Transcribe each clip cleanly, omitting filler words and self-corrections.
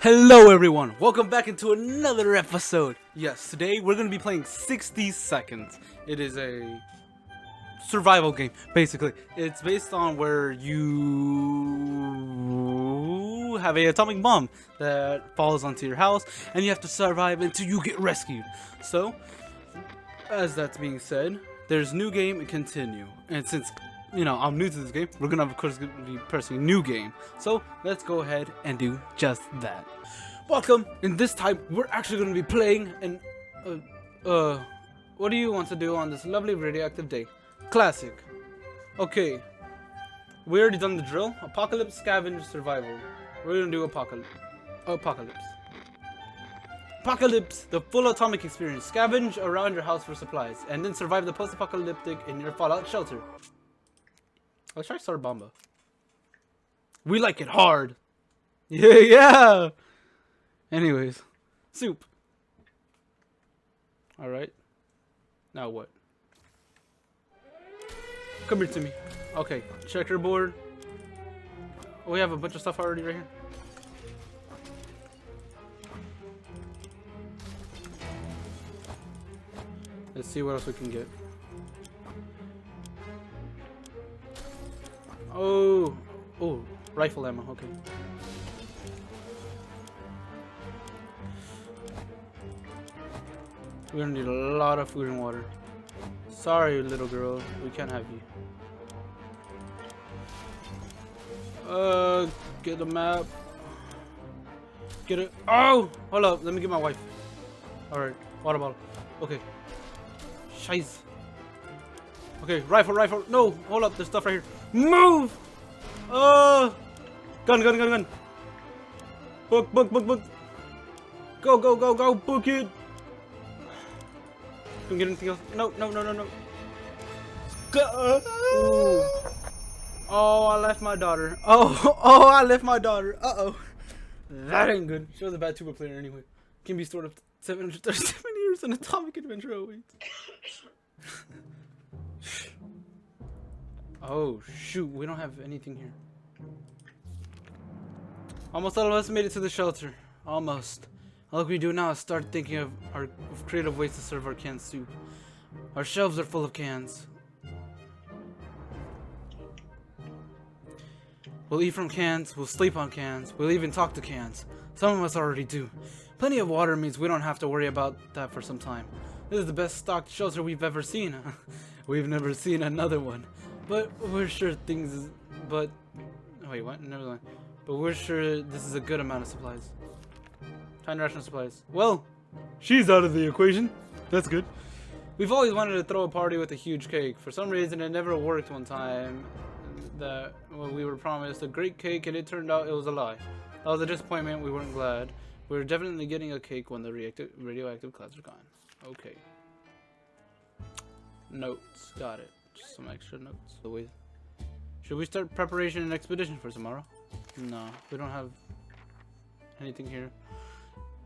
Hello everyone, welcome back into another episode. Yes, today we're going to be playing 60 Seconds. It is a survival game, basically. It's based on where you have a atomic bomb that falls onto your house and you have to survive until you get rescued. So, as that's being said, there's new game and continue. And since I'm new to this game, we're gonna of course be pressing new game. So let's go ahead and do just that. Welcome. And this time we're actually gonna be playing an what do you want to do on this lovely radioactive day? Classic. Okay. We already done the drill. Apocalypse, scavenge, survival. We're gonna do apocalypse. Apocalypse, the full atomic experience. Scavenge around your house for supplies, and then survive the post-apocalyptic in your fallout shelter. Let's try Star Bomba. We like it hard. Yeah. Anyways, soup. All right. Now what? Come here to me. Okay. Checkerboard. We have a bunch of stuff already right here. Let's see what else we can get. Oh, rifle ammo. Okay. We're gonna need a lot of food and water. Sorry, little girl, we can't have you. Get the map. Get it. Oh, hold up. Let me get my wife. All right, water bottle. Okay. Scheiße. Okay, rifle. No, hold up. There's stuff right here. Move! Gun. Book. Go. Book it. Don't get anything else. No. Go. Oh, I left my daughter. I left my daughter. Uh-oh. That ain't good. She was a bad tuba player anyway. Can be stored up to 737 years in atomic adventure awaits. Oh shoot, we don't have anything here. Almost all of us made it to the shelter. Almost. All we do now is start thinking of creative ways to serve our canned soup. Our shelves are full of cans. We'll eat from cans, we'll sleep on cans, we'll even talk to cans. Some of us already do. Plenty of water means we don't have to worry about that for some time. This is the best stocked shelter we've ever seen. We've never seen another one. But we're sure wait, what? Never mind. But we're sure this is a good amount of supplies. Time to ration supplies. Well, she's out of the equation. That's good. We've always wanted to throw a party with a huge cake. For some reason, it never worked one time. We were promised a great cake, and it turned out it was a lie. That was a disappointment. We weren't glad. We were definitely getting a cake when the radioactive clouds are gone. Okay. Notes. Got it. Just some extra notes. Should we start preparation and expedition for tomorrow? No, we don't have anything here.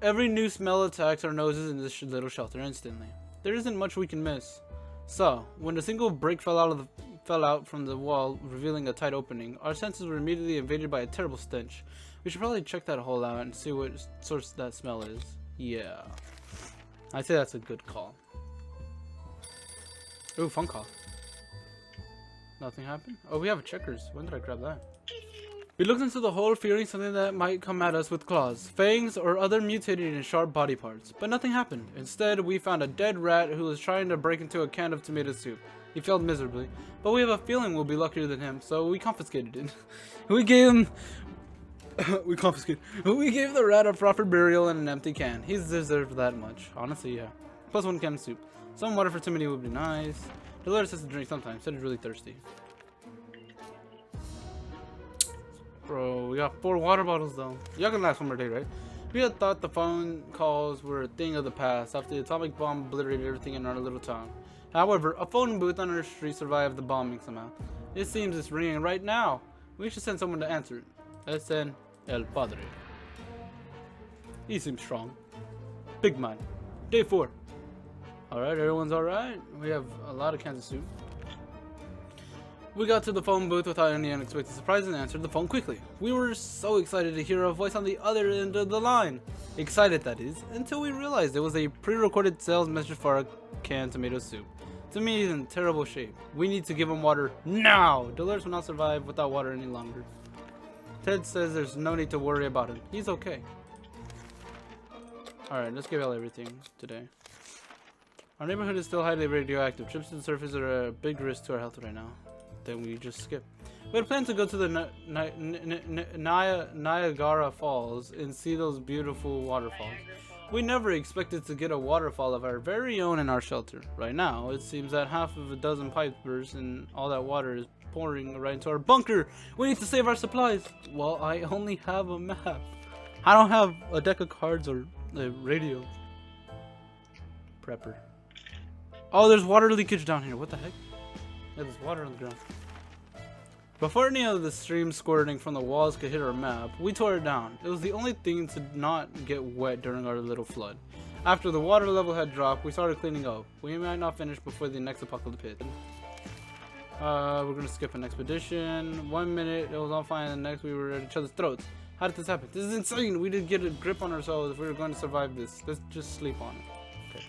Every new smell attacks our noses in this little shelter instantly. There isn't much we can miss. So, when a single brick fell out from the wall, revealing a tight opening, our senses were immediately invaded by a terrible stench. We should probably check that hole out and see what source that smell is. Yeah. I'd say that's a good call. Ooh, phone call. Nothing happened? Oh, we have a checkers. When did I grab that? We looked into the hole, fearing something that might come at us with claws, fangs, or other mutated and sharp body parts. But nothing happened. Instead, we found a dead rat who was trying to break into a can of tomato soup. He failed miserably, but we have a feeling we'll be luckier than him, so we confiscated it. We gave the rat a proper burial and an empty can. He's deserved that much. Honestly, yeah. Plus 1 can of soup. Some water for Timothy would be nice. He'll let us to drink sometimes. Said he's really thirsty. Bro, we got 4 water bottles though. Y'all can last one more day, right? We had thought the phone calls were a thing of the past after the atomic bomb obliterated everything in our little town. However, a phone booth on our street survived the bombing somehow. It seems it's ringing right now. We should send someone to answer it. Let's send El Padre. He seems strong. Big man. Day 4. Alright, everyone's alright. We have a lot of cans of soup. We got to the phone booth without any unexpected surprise and answered the phone quickly. We were so excited to hear a voice on the other end of the line. Excited, that is, until we realized it was a pre-recorded sales message for our canned tomato soup. To me, he's in terrible shape. We need to give him water now. Dolores will not survive without water any longer. Ted says there's no need to worry about him. He's okay. Alright, let's give out everything today. Our neighborhood is still highly radioactive. Trips to the surface are a big risk to our health right now. Then we just skip. We had planned to go to the Niagara Falls and see those beautiful waterfalls. We never expected to get a waterfall of our very own in our shelter. Right now, it seems that half of a dozen pipes burst and all that water is pouring right into our bunker. We need to save our supplies. Well, I only have a map. I don't have a deck of cards or a radio. Prepper. Oh, there's water leakage down here. What the heck? Yeah, there's water on the ground. Before any of the stream squirting from the walls could hit our map, we tore it down. It was the only thing to not get wet during our little flood. After the water level had dropped, we started cleaning up. We might not finish before the next apocalypse hit. We're gonna skip an expedition. 1 minute, it was all fine, and the next we were at each other's throats. How did this happen? This is insane! We didn't get a grip on ourselves if we were going to survive this. Let's just sleep on it. Okay.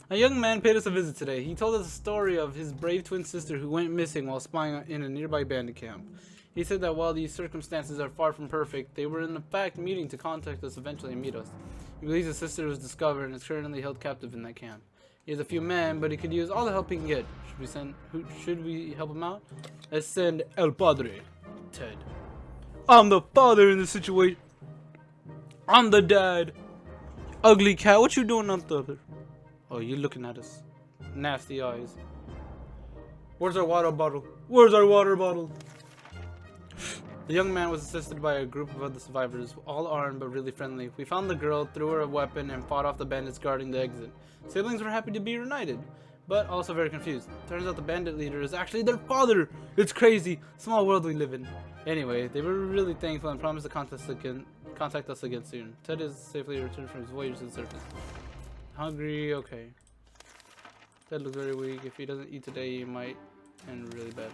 A young man paid us a visit today. He told us a story of his brave twin sister who went missing while spying in a nearby bandit camp. He said that while these circumstances are far from perfect, they were in fact meeting to contact us eventually and meet us. He believes his sister was discovered and is currently held captive in that camp. He has a few men, but he could use all the help he can get. Should we help him out? Let's send El Padre, Ted. I'm the father in the situation. I'm the dad. Ugly cat, what you doing up there? Oh, you looking at us. Nasty eyes. Where's our water bottle? Where's our water bottle? The young man was assisted by a group of other survivors, all armed but really friendly. We found the girl, threw her a weapon, and fought off the bandits guarding the exit. Siblings were happy to be reunited, but also very confused. Turns out the bandit leader is actually their father! It's crazy! Small world we live in. Anyway, they were really thankful and promised to contact us again soon. Ted is safely returned from his voyage to the surface. Hungry, okay. Ted looks very weak. If he doesn't eat today, he might end really bad.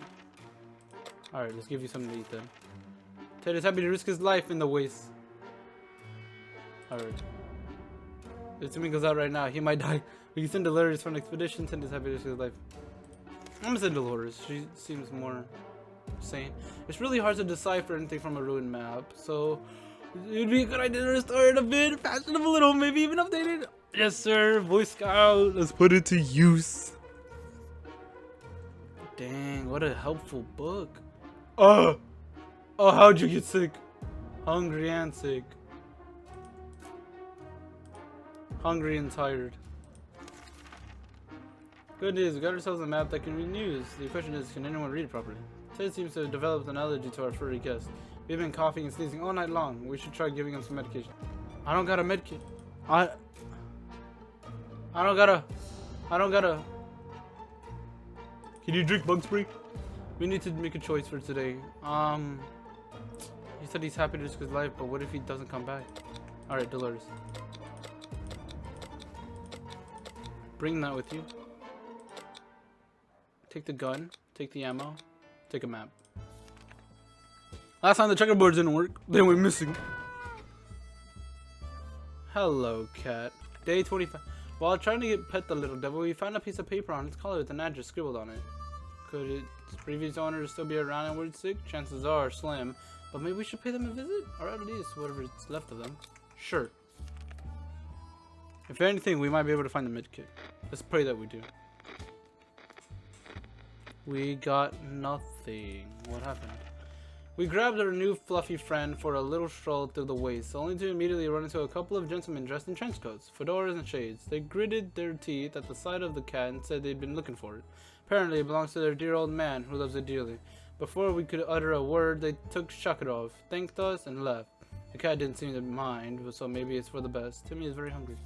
Alright, let's give you something to eat then. Ted is happy to risk his life in the waste. Alright. If Timmy goes out right now, he might die. We can send Dolores for an expedition. Ted is happy to risk his life. I'm gonna send Dolores. She seems more sane. It's really hard to decipher anything from a ruined map, so it'd be a good idea to restore it a bit, fashion them a little, maybe even update it. Yes, sir. Boy Scout. Let's put it to use. Dang, what a helpful book. Oh, how'd you get sick? Hungry and sick. Hungry and tired. Good news, we got ourselves a map that can be used. The question is, can anyone read it properly? Ted seems to have developed an allergy to our furry guest. We've been coughing and sneezing all night long. We should try giving him some medication. I don't got a medkit. I don't got a. Can you drink bug spray? We need to make a choice for today. He said he's happy to risk his life, but what if he doesn't come back? Alright, Dolores. Bring that with you. Take the gun, take the ammo, take a map. Last time the checkerboards didn't work, they went missing. Hello, cat. Day 25. While trying to pet the little devil, we found a piece of paper on its collar with an address scribbled on it. Could its previous owner still be around and we're sick? Chances are slim, but maybe we should pay them a visit? Or at least whatever's left of them. Sure. If anything, we might be able to find the medkit. Let's pray that we do. We got nothing. What happened? We grabbed our new fluffy friend for a little stroll through the waste, only to immediately run into a couple of gentlemen dressed in trench coats, fedoras, and shades. They gritted their teeth at the sight of the cat and said they'd been looking for it. Apparently, it belongs to their dear old man, who loves it dearly. Before we could utter a word, they took Shakarov, thanked us, and left. The cat didn't seem to mind, so maybe it's for the best. Timmy is very hungry.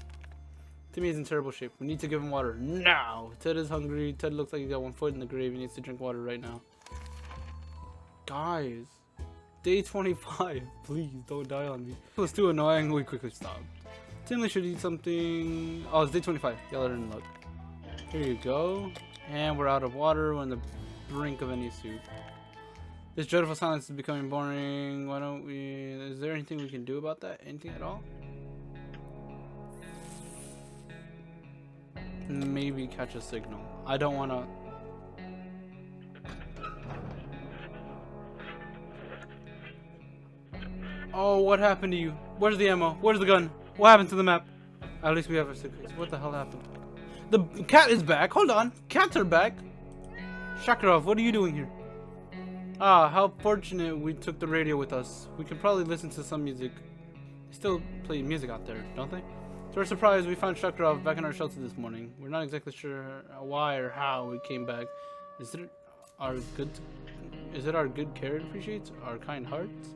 Timmy is in terrible shape. We need to give him water now. Ted is hungry. Ted looks like he got one foot in the grave. He needs to drink water right now. Guys. Day 25. Please, don't die on me. It was too annoying. We quickly stopped. Timmy should eat something. Oh, it's day 25. Y'all are in luck. Here you go. And we're out of water. We're on the brink of any soup. This dreadful silence is becoming boring. Why don't we... Is there anything we can do about that? Anything at all? Maybe catch a signal. I don't want to... Oh, what happened to you? Where's the ammo? Where's the gun? What happened to the map? At least we have a suitcase. What the hell happened? The cat is back. Hold on. Cats are back. Shakarov, what are you doing here? Ah, how fortunate we took the radio with us. We could probably listen to some music. They still play music out there, don't they? To our surprise, we found Shakarov back in our shelter this morning. We're not exactly sure why or how we came back. Is it our good care it appreciates? Our kind hearts?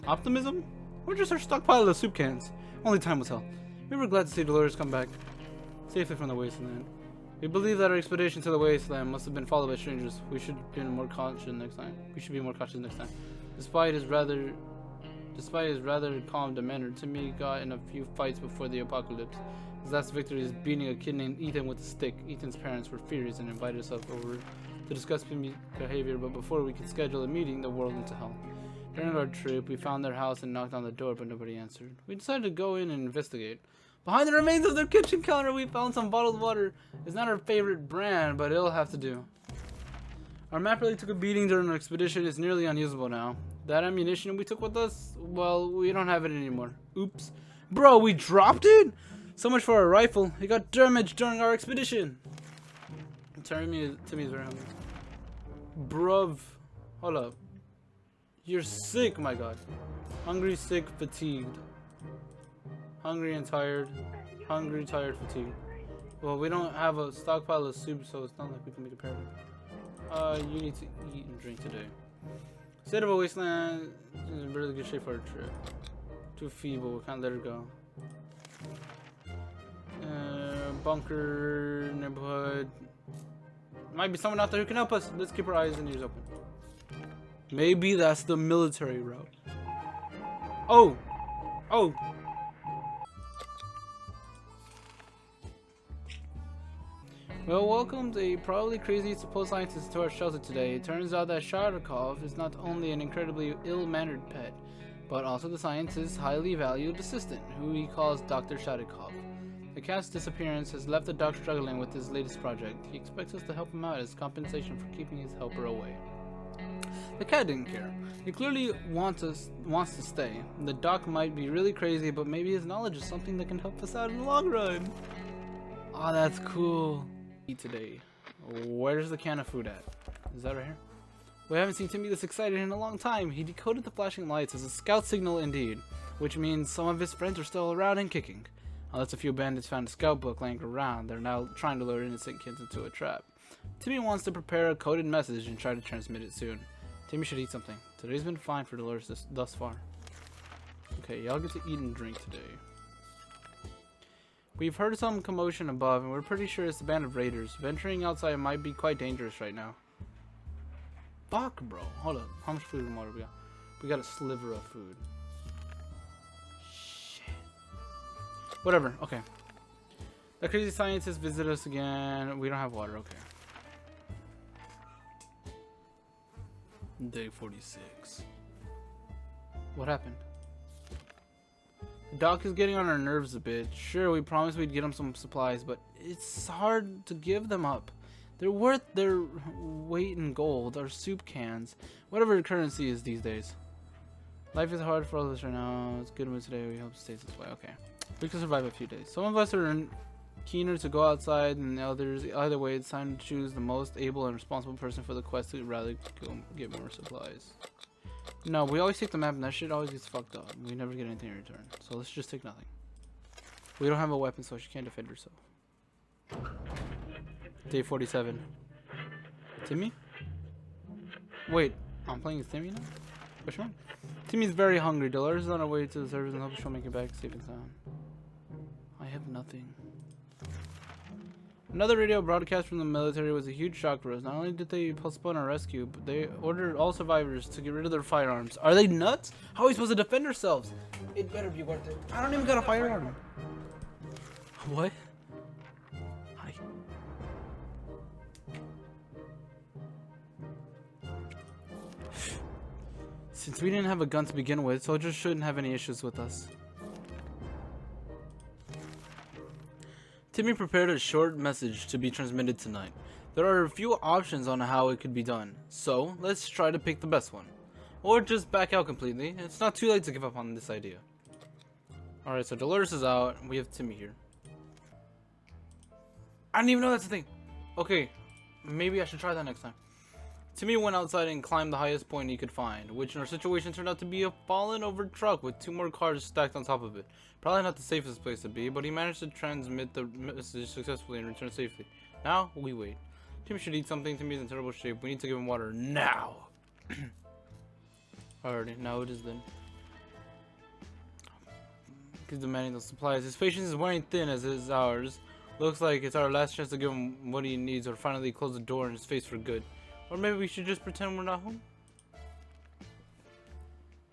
Optimism? Or just our stockpile of soup cans? Only time will tell. We were glad to see Dolores come back safely from the wasteland. We believe that our expedition to the wasteland must have been followed by strangers. We should be more cautious next time. Despite his rather calm demeanor, Timmy got in a few fights before the apocalypse. His last victory is beating a kid named Ethan with a stick. Ethan's parents were furious and invited us over to discuss Timmy's behavior, but before we could schedule a meeting, the world went to hell. During our trip, we found their house and knocked on the door, but nobody answered. We decided to go in and investigate. Behind the remains of their kitchen counter, we found some bottled water. It's not our favorite brand, but it'll have to do. Our map really took a beating during our expedition. It's nearly unusable now. That ammunition we took with us, well, we don't have it anymore. Oops. Bro, we dropped it? So much for our rifle. It got damaged during our expedition. Timmy's very hungry. Bruv. Hold up. You're sick, my god. Hungry, sick, fatigued. Hungry and tired. Hungry, tired, fatigued. Well, we don't have a stockpile of soup, so it's not like we can make a pair of it. You need to eat and drink today. State of a wasteland is in really good shape for our trip. Too feeble, we can't let her go. Bunker, neighborhood. Might be someone out there who can help us. Let's keep our eyes and ears open. Maybe that's the military route. Oh! Oh! Well, welcomed a probably crazy supposed scientist to our shelter today. It turns out that Shardakov is not only an incredibly ill-mannered pet, but also the scientist's highly valued assistant, who he calls Dr. Shardakov. The cat's disappearance has left the doc struggling with his latest project. He expects us to help him out as compensation for keeping his helper away. The cat didn't care. He clearly wants to stay. The doc might be really crazy, but maybe his knowledge is something that can help us out in the long run. Oh, that's cool. Today, where's the can of food at? Is that right here? We haven't seen Timmy this excited in a long time. He decoded the flashing lights as a scout signal indeed, which means some of his friends are still around and kicking. Unless a few bandits found a scout book laying around, they're now trying to lure innocent kids into a trap. Timmy wants to prepare a coded message and try to transmit it soon. Timmy should eat something. Today's been fine for Dolores thus far. Okay, y'all get to eat and drink today. We've heard some commotion above, and we're pretty sure it's a band of raiders. Venturing outside might be quite dangerous right now. Fuck, bro. Hold up. How much food and water we got? We got a sliver of food. Shit. Whatever. Okay. The crazy scientist visited us again. We don't have water. Okay. Day 46. What happened? The doc is getting on our nerves a bit. Sure, we promised we'd get him some supplies, but it's hard to give them up. They're worth their weight in gold, or soup cans, whatever currency is these days. Life is hard for all of us right now. It's good mood today. We hope it stays this way. Okay. We can survive a few days. Some of us are keener to go outside than the others. Either way, it's time to choose the most able and responsible person for the quest to rather go get more supplies. No, we always take the map and that shit always gets fucked up. We never get anything in return. So let's just take nothing. We don't have a weapon, so she can't defend herself. Day 47. Timmy? Wait, I'm playing as Timmy now? Question mark? Timmy's very hungry. Dolores is on her way to the service and hopes she'll make it back safe and sound. I have nothing. Another radio broadcast from the military was a huge shock for us. Not only did they postpone our rescue, but they ordered all survivors to get rid of their firearms. Are they nuts? How are we supposed to defend ourselves? It better be worth it. I don't even got a firearm. What? Hi. Since we didn't have a gun to begin with, soldiers shouldn't have any issues with us. Timmy prepared a short message to be transmitted tonight. There are a few options on how it could be done, so let's try to pick the best one. Or just back out completely. It's not too late to give up on this idea. Alright, so Dolores is out, and we have Timmy here. I didn't even know that's a thing. Okay, maybe I should try that next time. Timmy went outside and climbed the highest point he could find, which in our situation turned out to be a fallen over truck with 2 more cars stacked on top of it. Probably not the safest place to be, but he managed to transmit the message successfully and return safely. Now, we wait. Timmy should eat something. Timmy's in terrible shape. We need to give him water now. Alrighty, now it is then. He's demanding the supplies. His patience is wearing thin as is ours. Looks like it's our last chance to give him what he needs or finally close the door in his face for good. Or maybe we should just pretend we're not home?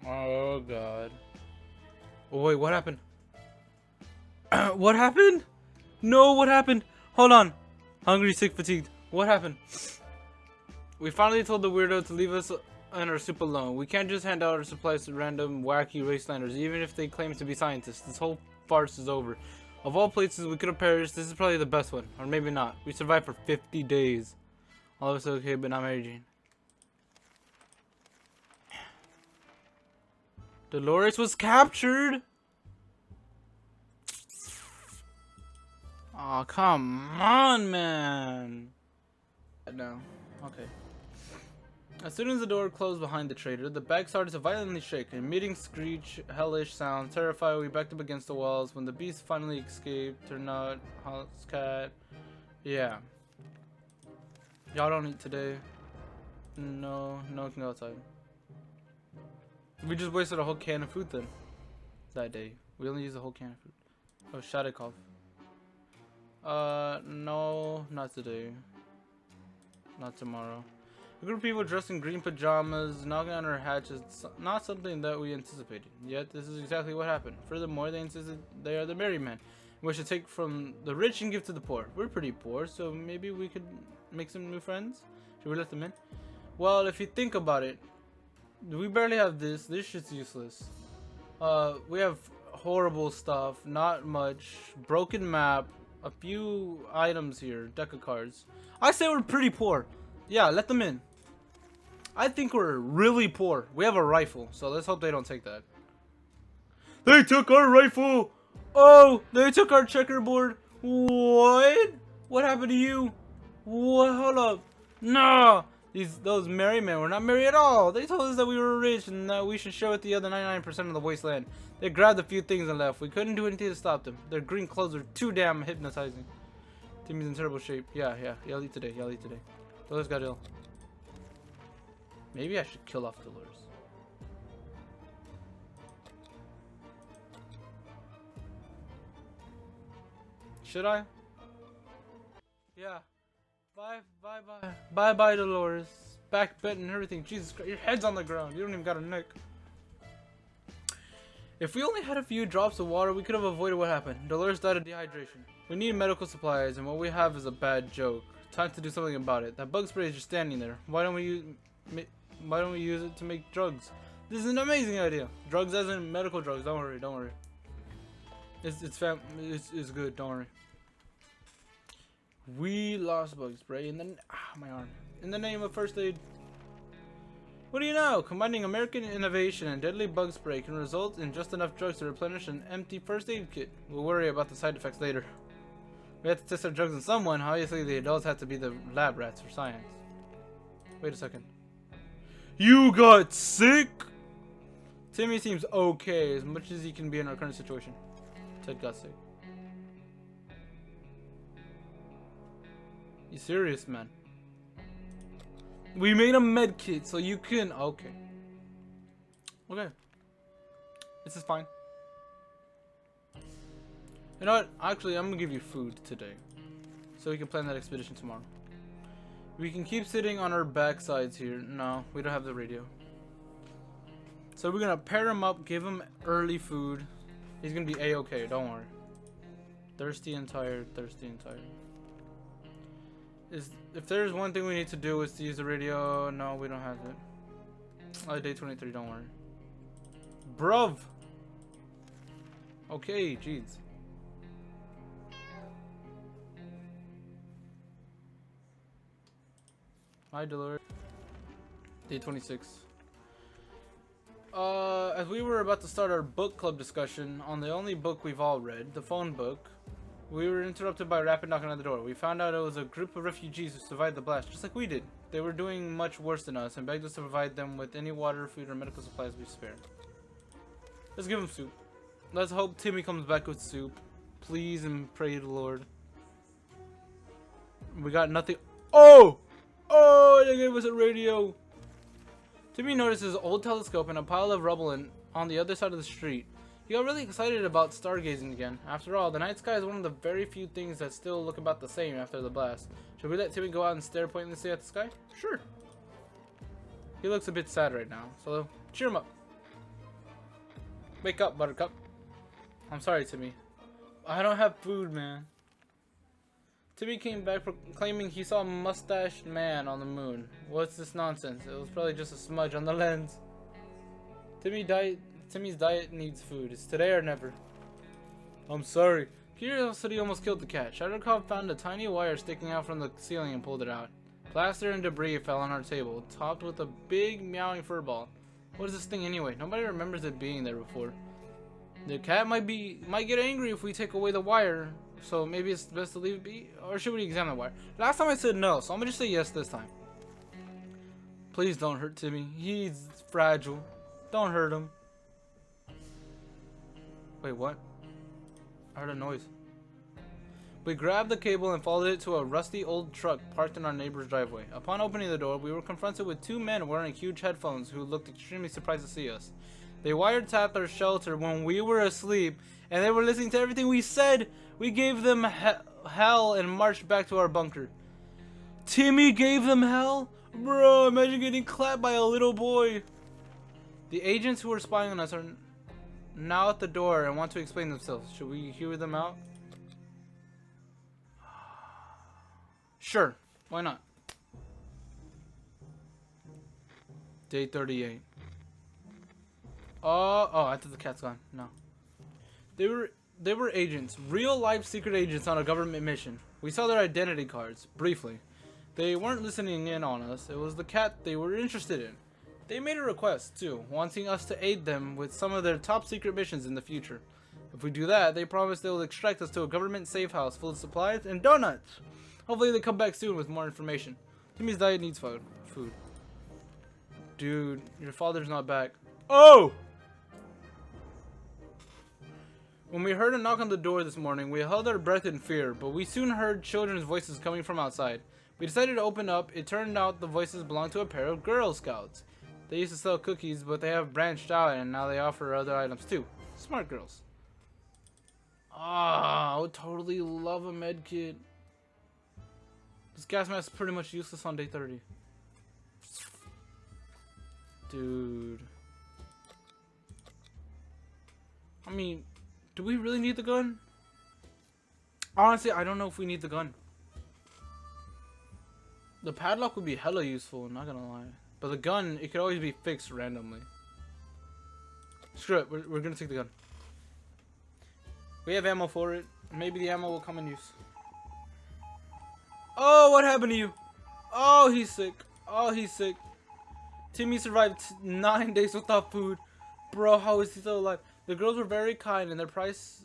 Oh god. Oh wait, what happened? What happened? No, what happened? Hold on. Hungry, sick, fatigued. What happened? We finally told the weirdo to leave us and our soup alone. We can't just hand out our supplies to random wacky wastelanders, even if they claim to be scientists. This whole farce is over. Of all places we could have perished, this is probably the best one. Or maybe not. We survived for 50 days. All of us okay, but not Mary Jane. Dolores was captured! Oh, come on, man! No. Okay. As soon as the door closed behind the traitor, the bag started to violently shake. An emitting screech, hellish sound. Terrified, we backed up against the walls. When the beast finally escaped, turned out, house cat. Yeah. Y'all don't eat today. No one can go outside. We just wasted a whole can of food then. That day. We only used a whole can of food. Oh, Shadikov. No, not today. Not tomorrow. A group of people dressed in green pajamas knocking on our hatches, not something that we anticipated. Yet this is exactly what happened. Furthermore, they insisted they are the merry men. We should take from the rich and give to the poor. We're pretty poor, so maybe we could make some new friends. Should we let them in? Well, if you think about it, we barely have this. This shit's useless. We have horrible stuff, not much, broken map, a few items here, deck of cards. I say we're pretty poor. Yeah, let them in. I think we're really poor. We have a rifle, so let's hope they don't take that. They took our rifle! Oh, they took our checkerboard. What? What happened to you? What? Hold up. No! Those merry men were not merry at all. They told us that we were rich and that we should show it the other 99% of the wasteland. They grabbed a few things and left. We couldn't do anything to stop them. Their green clothes were too damn hypnotizing. Timmy's in terrible shape. Yeah. Y'all eat today. Dolores got ill. Maybe I should kill off Dolores. Should I? Yeah. Bye, Dolores. Back, bent, and everything. Jesus Christ, your head's on the ground. You don't even got a neck. If we only had a few drops of water, we could have avoided what happened. Dolores died of dehydration. We need medical supplies, and what we have is a bad joke. Time to do something about it. That bug spray is just standing there. Why don't we use it to make drugs? This is an amazing idea. Drugs as in medical drugs. Don't worry. It's good. Don't worry. We lost bug spray and then my arm. In the name of first aid. What do you know? Combining American innovation and deadly bug spray can result in just enough drugs to replenish an empty first aid kit. We'll worry about the side effects later. We have to test our drugs on someone. Obviously, the adults have to be the lab rats for science. Wait a second. You got sick? Timmy seems okay, as much as he can be in our current situation. Ted got sick. You serious, man? We made a med kit, so you can. Okay. This is fine. You know what? Actually, I'm gonna give you food today, so we can plan that expedition tomorrow. We can keep sitting on our backsides here. No, we don't have the radio. So we're gonna pair him up, give him early food. He's gonna be a-okay. Don't worry. Thirsty and tired. If there's one thing we need to do is to use the radio. No, we don't have it. Day 23, don't worry. Bruv! Okay, jeez. Hi, Delore. Day 26. As we were about to start our book club discussion on the only book we've all read, the phone book, we were interrupted by a rapid knocking on the door. We found out it was a group of refugees who survived the blast, just like we did. They were doing much worse than us and begged us to provide them with any water, food, or medical supplies we spare. Let's give them soup. Let's hope Timmy comes back with soup. Please and pray to the Lord. We got nothing. Oh! Oh, they gave us a radio. Timmy notices an old telescope and a pile of rubble on the other side of the street. He got really excited about stargazing again. After all, the night sky is one of the very few things that still look about the same after the blast. Should we let Timmy go out and stare pointlessly at the sky? Sure. He looks a bit sad right now, so cheer him up. Wake up, Buttercup. I'm sorry, Timmy. I don't have food, man. Timmy came back claiming he saw a mustached man on the moon. What's this nonsense? It was probably just a smudge on the lens. Timmy's diet needs food. It's today or never. I'm sorry. Curiosity almost killed the cat. Shattercroft found a tiny wire sticking out from the ceiling and pulled it out. Plaster and debris fell on our table, topped with a big meowing fur ball. What is this thing anyway? Nobody remembers it being there before. The cat might get angry if we take away the wire, so maybe it's best to leave it be? Or should we examine the wire? Last time I said no, so I'm gonna just say yes this time. Please don't hurt Timmy. He's fragile. Don't hurt him. Wait, what? I heard a noise. We grabbed the cable and followed it to a rusty old truck parked in our neighbor's driveway. Upon opening the door, we were confronted with two men wearing huge headphones who looked extremely surprised to see us. They wiretapped our shelter when we were asleep, and they were listening to everything we said. We gave them hell and marched back to our bunker. Timmy gave them hell? Bro, imagine getting clapped by a little boy. The agents who were spying on us are now at the door and want to explain themselves. Should we hear them out? Sure, why not? Day 38. Oh, I thought the cat's gone. No. They were agents, real life secret agents on a government mission. We saw their identity cards, briefly. They weren't listening in on us. It was the cat they were interested in. They made a request, too, wanting us to aid them with some of their top secret missions in the future. If we do that, they promise they will extract us to a government safe house full of supplies and donuts. Hopefully they come back soon with more information. Timmy's diet needs food. Dude, your father's not back. Oh! When we heard a knock on the door this morning, we held our breath in fear, but we soon heard children's voices coming from outside. We decided to open up. It turned out the voices belonged to a pair of Girl Scouts. They used to sell cookies, but they have branched out and now they offer other items too. Smart girls. Ah, I would totally love a med kit. This gas mask is pretty much useless on day 30. Dude. I mean, do we really need the gun? Honestly, I don't know if we need the gun. The padlock would be hella useful, not gonna lie. But the gun, it could always be fixed randomly. Screw it, we're gonna take the gun. We have ammo for it. Maybe the ammo will come in use. Oh, what happened to you? Oh, he's sick. Oh, he's sick. Timmy survived 9 days without food. Bro, how is he still alive? The girls were very kind and their prices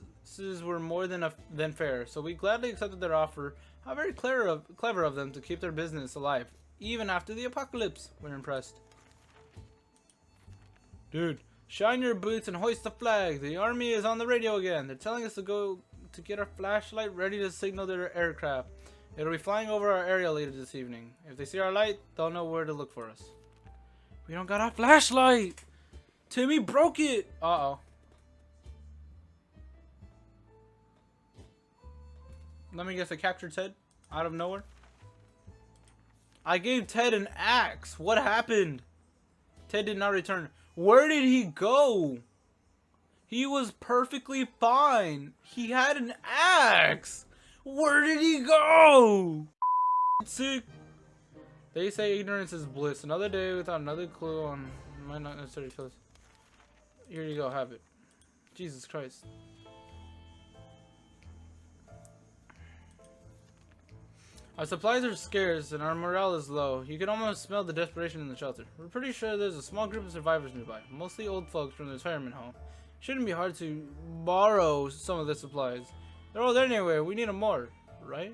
were more than fair, so we gladly accepted their offer. How very clever of them to keep their business alive, even after the apocalypse. We're impressed. Dude, shine your boots and hoist the flag. The army is on the radio again. They're telling us to go to get our flashlight ready to signal their aircraft. It'll be flying over our area later this evening. If they see our light, they'll know where to look for us. We don't got our flashlight! Timmy broke it! Uh-oh. Let me guess, I captured Ted out of nowhere? I gave Ted an axe! What happened? Ted did not return. Where did he go? He was perfectly fine. He had an axe! Where did he go? Sick. They say ignorance is bliss. Another day without another clue on might not necessarily kill us. Here you go, have it. Jesus Christ. Our supplies are scarce and our morale is low. You can almost smell the desperation in the shelter. We're pretty sure there's a small group of survivors nearby, mostly old folks from the retirement home. Shouldn't be hard to borrow some of the supplies. They're all there anyway. We need them more, right?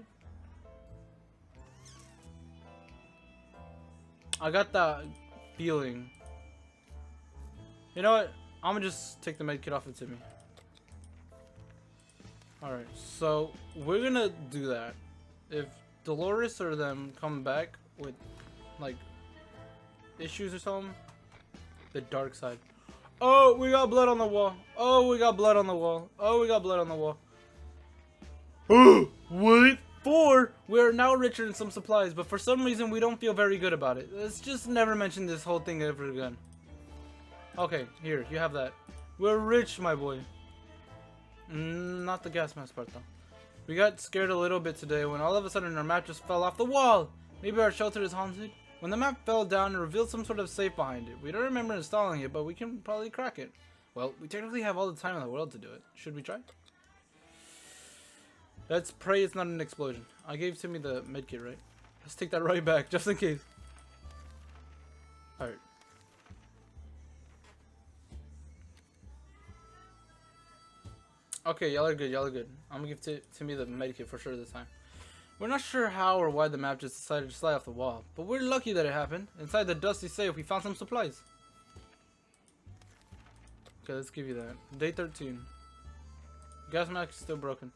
I got that feeling. You know what? I'm gonna just take the medkit off of Timmy. Alright, so we're gonna do that. If Dolores or them come back with like issues or something, the dark side. Oh, we got blood on the wall. Oh, we got blood on the wall. Oh, we got blood on the wall. Oh, what for? We're now richer in some supplies, but for some reason we don't feel very good about it. Let's just never mention this whole thing ever again. Okay, here, you have that. We're rich, my boy. Not the gas mask part though. We got scared a little bit today when all of a sudden our map just fell off the wall. Maybe our shelter is haunted? When the map fell down, it revealed some sort of safe behind it. We don't remember installing it, but we can probably crack it. Well, we technically have all the time in the world to do it. Should we try? Let's pray it's not an explosion. I gave Timmy the medkit, right? Let's take that right back, just in case. Alright. Okay, y'all are good, y'all are good. I'm gonna give Timmy the medkit for sure this time. We're not sure how or why the map just decided to slide off the wall, but we're lucky that it happened. Inside the dusty safe, we found some supplies. Okay, let's give you that. Day 13. Gas mask is still broken.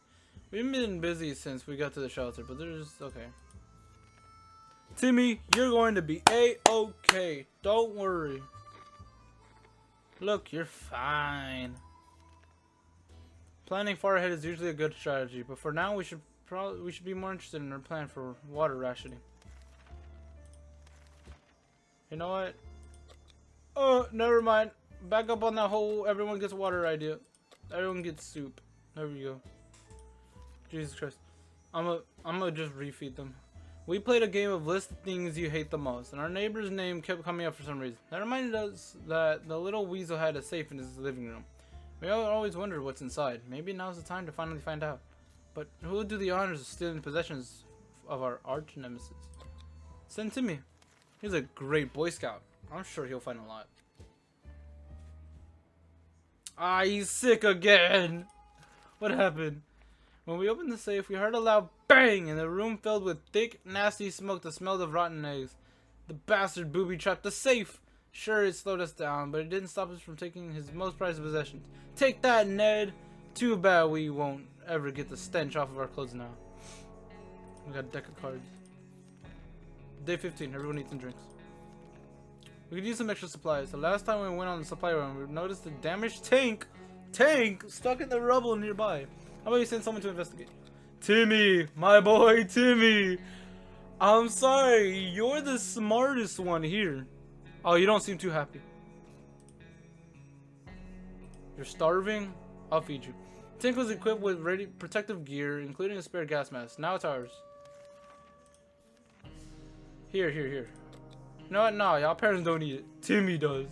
We've been busy since we got to the shelter, but there's... okay. Timmy, you're going to be A-okay. Don't worry. Look, you're fine. Planning far ahead is usually a good strategy, but for now we should be more interested in our plan for water rationing. You know what? Oh, never mind. Back up on that whole everyone gets water idea. Everyone gets soup. There we go. Jesus Christ. I'm gonna just refeed them. We played a game of list things you hate the most, and our neighbor's name kept coming up for some reason. That reminded us that the little weasel had a safe in his living room. We always wondered what's inside. Maybe now's the time to finally find out. But who will do the honors of stealing possessions of our arch nemesis? Send Timmy. He's a great Boy Scout. I'm sure he'll find a lot. Ah, he's sick again. What happened? When we opened the safe, we heard a loud bang, and the room filled with thick, nasty smoke that smelled of rotten eggs. The bastard booby-trapped the safe. Sure, it slowed us down, but it didn't stop us from taking his most prized possessions. Take that, Ned! Too bad we won't ever get the stench off of our clothes now. We got a deck of cards. Day 15, everyone eats and drinks. We could use some extra supplies. The last time we went on the supply run, we noticed a damaged tank stuck in the rubble nearby. How about you send someone to investigate? Timmy, my boy Timmy! I'm sorry, you're the smartest one here. Oh, you don't seem too happy. You're starving? I'll feed you. Tank was equipped with ready protective gear, including a spare gas mask. Now it's ours. Here. You know what? No, y'all parents don't need it. Timmy does.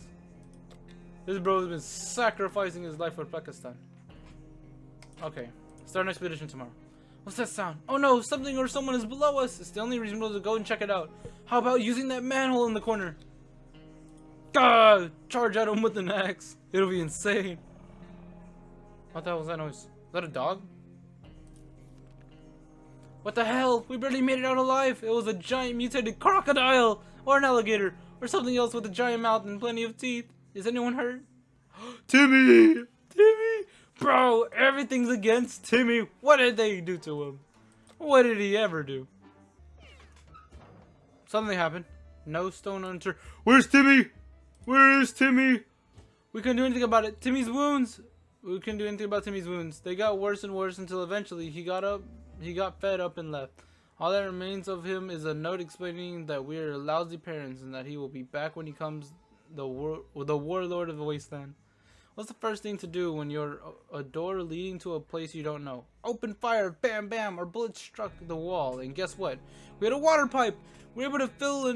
This bro has been sacrificing his life for Pakistan. Okay, start an expedition tomorrow. What's that sound? Oh no, something or someone is below us. It's the only reason we'll go and check it out. How about using that manhole in the corner? God, charge at him with an axe. It'll be insane. What the hell was that noise? Is that a dog? What the hell? We barely made it out alive. It was a giant mutated crocodile or an alligator or something else with a giant mouth and plenty of teeth. Is anyone hurt? Timmy! Bro, everything's against Timmy. What did they do to him? What did he ever do? Something happened. No stone unturned. Where's Timmy? Where is Timmy? We couldn't do anything about it. Timmy's wounds. We couldn't do anything about Timmy's wounds. They got worse and worse until eventually he got fed up and left. All that remains of him is a note explaining that we're lousy parents and that he will be back when he comes the warlord of the wasteland. What's the first thing to do when you're a door leading to a place you don't know? Open fire, bam bam, our bullets struck the wall, and guess what? We had a water pipe! We were able to fill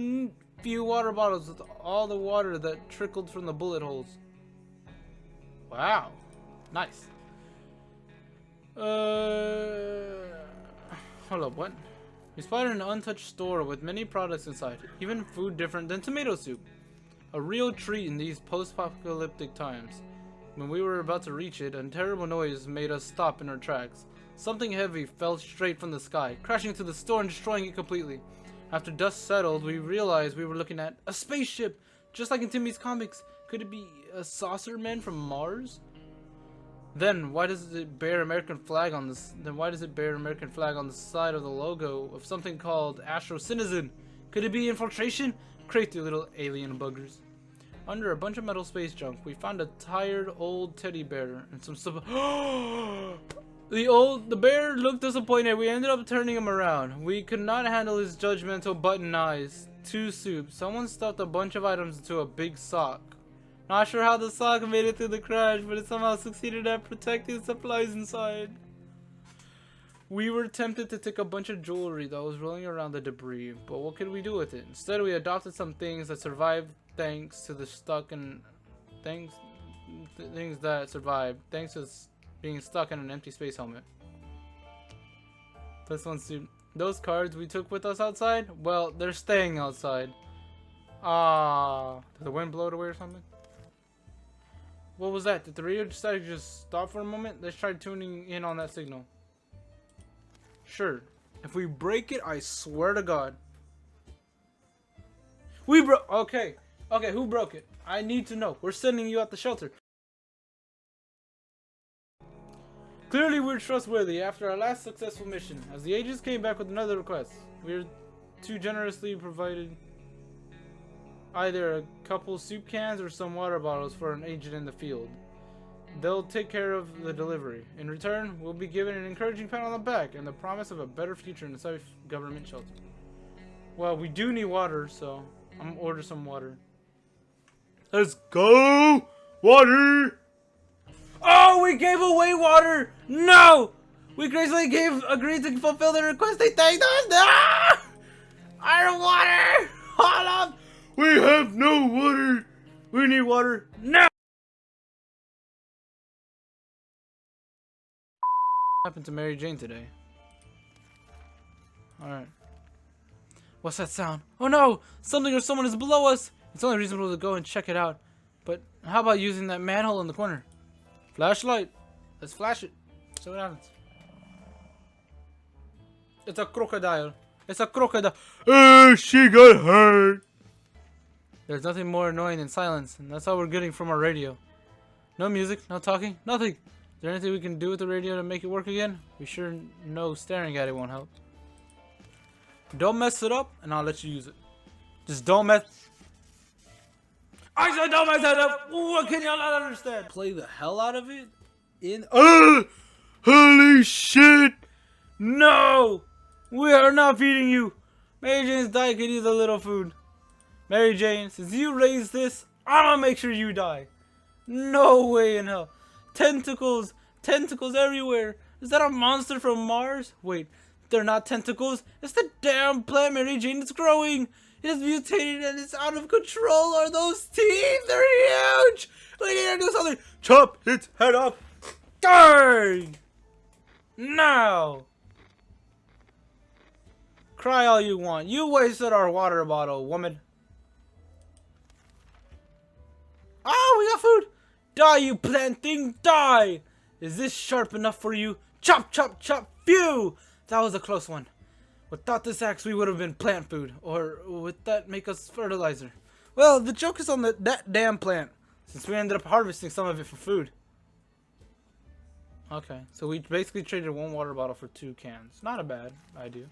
few water bottles with all the water that trickled from the bullet holes. Wow. Nice. Hold up, what? We spotted an untouched store with many products inside, even food different than tomato soup. A real treat in these post-apocalyptic times. When we were about to reach it, a terrible noise made us stop in our tracks. Something heavy fell straight from the sky, crashing into the store and destroying it completely. After dust settled, we realized we were looking at a spaceship, just like in Timmy's comics. Could it be a saucer man from Mars? Then why does it bear American flag on this? Then why does it bear American flag on the side of the logo of something called Astro Citizen? Could it be infiltration? Crazy little alien buggers. Under a bunch of metal space junk, we found a tired old teddy bear and some stuff. The bear looked disappointed. We ended up turning him around. We could not handle his judgmental button eyes. 2 soup. Someone stuffed a bunch of items into a big sock. Not sure how the sock made it through the crash, but it somehow succeeded at protecting supplies inside. We were tempted to take a bunch of jewelry that was rolling around the debris, but what could we do with it? Instead, we adopted some things that survived thanks to the things that survived thanks to being stuck in an empty space helmet. This one's suit. Those cards we took with us outside, well, they're staying outside. Did the wind blow it away or something? What was that? Did the radio decide to just stop for a moment? Let's try tuning in on that signal. Sure. If we break it, I swear to God. We broke. Okay. Okay, who broke it? I need to know. We're sending you out the shelter. Clearly, we're trustworthy after our last successful mission. As the agents came back with another request, we were too generously provided either a couple soup cans or some water bottles for an agent in the field. They'll take care of the delivery. In return, we'll be given an encouraging pat on the back and the promise of a better future in a safe government shelter. Well, we do need water, so I'm gonna order some water. Let's go! Water! Oh, we gave away water! No! We gracefully agreed to fulfill the request they thanked us! No! Our water! Hold up! We have no water! We need water now! What happened to Mary Jane today? Alright. What's that sound? Oh no! Something or someone is below us! It's only reasonable to go and check it out. But how about using that manhole in the corner? Flashlight. Let's flash it. See what happens. It's a crocodile. It's a crocodile. She got hurt. There's nothing more annoying than silence, and that's all we're getting from our radio. No music, no talking, nothing. Is there anything we can do with the radio to make it work again? We sure know staring at it won't help. Don't mess it up, and I'll let you use it. Just don't mess... I said don't mess it up! What can y'all not understand? Play the hell out of it? Holy shit! No! We are not feeding you! Mary Jane's diet could use a little food. Mary Jane, since you raised this, I'm gonna make sure you die. No way in hell. Tentacles! Tentacles everywhere! Is that a monster from Mars? Wait, they're not tentacles. It's the damn plant Mary Jane that's growing. It is mutated and it's out of control. Are those teeth? They're huge! We need to do something. Chop its head off. Dang! Now! Cry all you want. You wasted our water bottle, woman. Oh, we got food! Die, you plant thing, die! Is this sharp enough for you? Chop, chop, chop, phew! That was a close one. Without this axe, we would have been plant food. Or would that make us fertilizer? Well, the joke is on that damn plant, since we ended up harvesting some of it for food. Okay, so we basically traded 1 water bottle for 2 cans. Not a bad idea.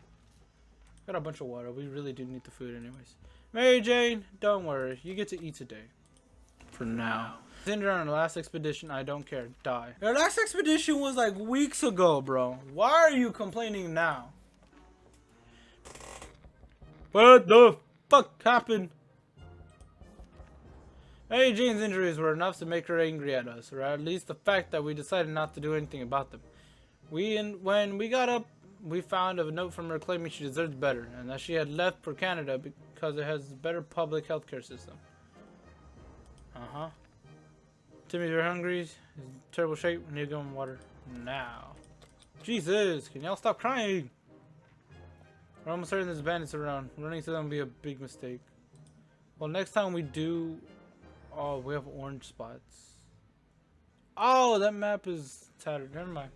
Got a bunch of water. We really do need the food anyways. Mary Jane, don't worry. You get to eat today. For now. Cinder on our last expedition, I don't care. Die. Our last expedition was like weeks ago, bro. Why are you complaining now? What the fuck happened? Mary Jane's injuries were enough to make her angry at us, or at least the fact that we decided not to do anything about them. When we got up we found a note from her claiming she deserves better and that she had left for Canada because it has a better public healthcare system. Timmy, you're hungry. He's in terrible shape. We need to give him water now. Jesus, can y'all stop crying? We're almost certain there's bandits around. Running to them would be a big mistake. Well, next time we do... Oh, we have orange spots. Oh, that map is tattered. Never mind.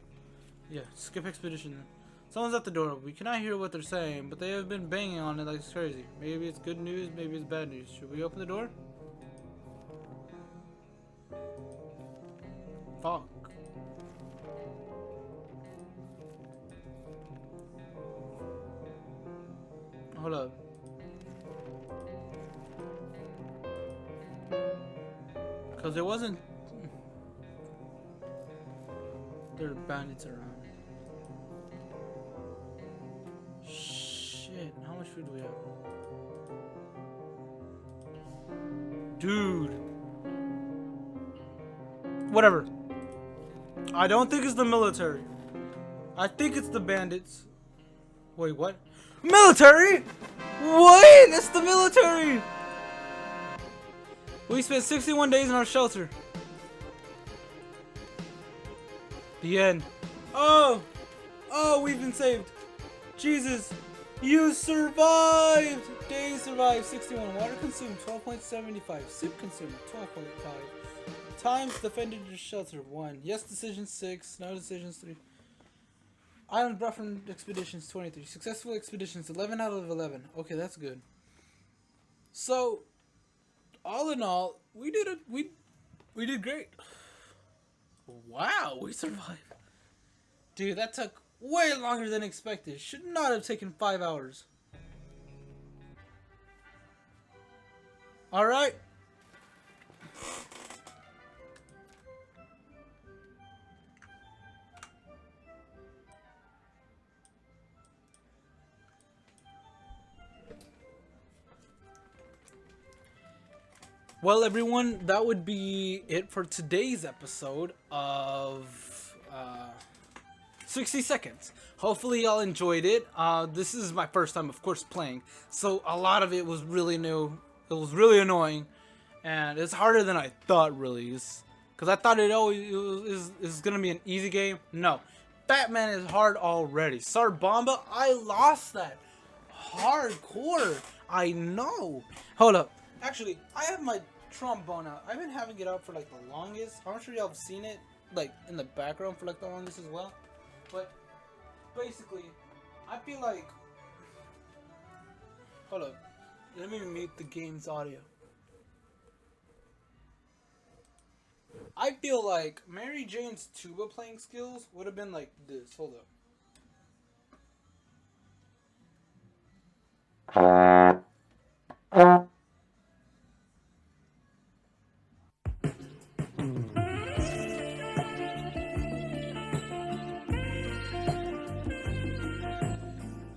Yeah, skip expedition then. Someone's at the door. We cannot hear what they're saying, but they have been banging on it like it's crazy. Maybe it's good news, maybe it's bad news. Should we open the door? Fuck. Hold up. Because there wasn't... There are bandits around. Shit, how much food do we have? Dude. Whatever. I don't think it's the military. I think it's the bandits. Wait, what? Military? What? It's the military! We spent 61 days in our shelter. The end. Oh! Oh, we've been saved. Jesus. You survived! Days survived. 61. Water consumed. 12.75. Soup consumed. 12.5. Times defended your shelter. 1. Yes decisions 6. No decisions 3. Items brought from expeditions 23. Successful expeditions 11 out of 11. Okay, that's good. So, all in all, we did great. Wow, we survived. Dude, that took way longer than expected. Should not have taken 5 hours. All right. Well, everyone, that would be it for today's episode of 60 Seconds. Hopefully y'all enjoyed it. This is my first time, of course, playing, so a lot of it was really new. It was really annoying, and it's harder than I thought, really. Because I thought it is going to be an easy game. No. Batman is hard already. Sarbomba, I lost that. Hardcore. I know. Hold up. Actually, I have my trombone out. I've been having it out for like the longest. I'm sure y'all have seen it like in the background for like the longest as well. But basically, I feel like... Hold up. Let me mute the game's audio. I feel like Mary Jane's tuba playing skills would have been like this. Hold up.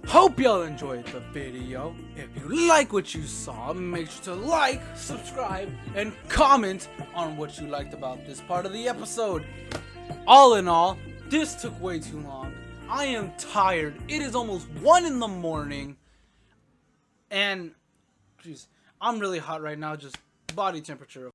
Hope y'all enjoyed the video. If you like what you saw, make sure to like, subscribe, and comment on what you liked about this part of the episode. All in all, this took way too long. I am tired. It is almost 1 in the morning. And, jeez, I'm really hot right now, just body temperature.